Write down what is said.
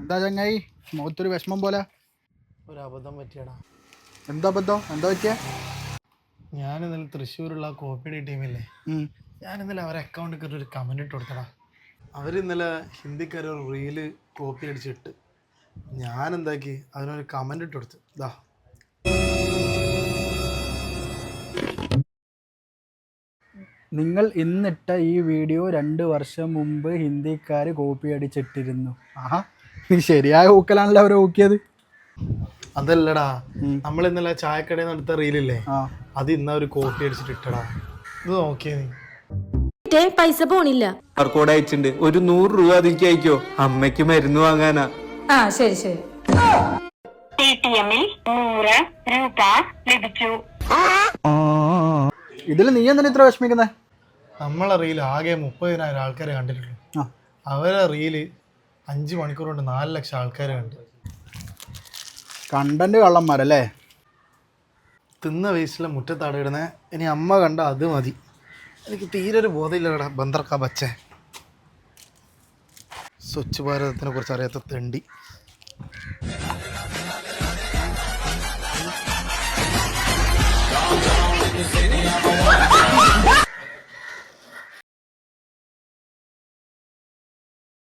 എന്താ ചങ്ങായി മുഖത്തൊരു വിഷമം പോലെ? ഒരു അബദ്ധം പറ്റിയടാ. എന്താ അബദ്ധം? എന്താ പറ്റിയ? ഞാൻ ഇന്നലെ തൃശ്ശൂരുള്ള കോപ്പിയുടെ ടീമില്ലേ, ഞാൻ ഇന്നലെ അവരെ അക്കൗണ്ടിൽ ഒരു കമൻറ്റ് ഇട്ട് കൊടുത്തടാ. അവർ ഇന്നലെ ഹിന്ദിക്കാർ ഒരു റീല് കോപ്പി അടിച്ചിട്ട് ഞാൻ എന്താക്കി അതിനൊരു കമൻറ്റ് ഇട്ട് കൊടുത്തു. ഇതാ, നിങ്ങൾ ഇന്നിട്ട ഈ വീഡിയോ 2 വർഷം മുമ്പ് ഹിന്ദിക്കാർ കോപ്പി അടിച്ചിട്ടിരുന്നു. ആഹാ, നീ ശരിയായ ഊക്കലാണല്ലോ അവരെ ഊക്കിയത്. അതല്ലടാ, നമ്മൾ ഇന്നലെ ചായക്കടയിൽ നിന്ന് എടുത്ത റീലില്ലേ, അത് ഇന്ന് ഒരു കോപ്പി അടിച്ചിട്ട് ഇട്ടടാ. ഇത് നോക്കിയേ നീ. പൈസ പോണില്ല. കോഡ് അയച്ചിട്ടുണ്ട്. ഒരു 100 രൂപ അതിലേക്ക് അയക്കോ, അമ്മയ്ക്ക് മരുന്ന് വാങ്ങാനാ. ശരി ശരി. ഇതിൽ നീ എന്തിനാ ഇത്ര വിഷമിക്കുന്നേ? നമ്മളെ റീൽ ആകെ 30,000 ആൾക്കാരെ കണ്ടിട്ടുള്ളൂ. അവരെ റീല് 5 മണിക്കൂർ കൊണ്ട് 4 ലക്ഷം ആൾക്കാരെ കണ്ടു. കണ്ടന്റ് കള്ളന്മാരല്ലേ? തിന്ന വേസ്റ്റിലെ മുറ്റത്തടയിടുന്നേ. ഇനി അമ്മ കണ്ട അത് മതി. എനിക്ക് തീരെ ഒരു ബോധമില്ലടാ ബന്ദർക്കാ ബച്ചേ. സ്വച്ഛ് ഭാരതത്തിനെ കുറിച്ച് അറിയാത്ത തെണ്ടി.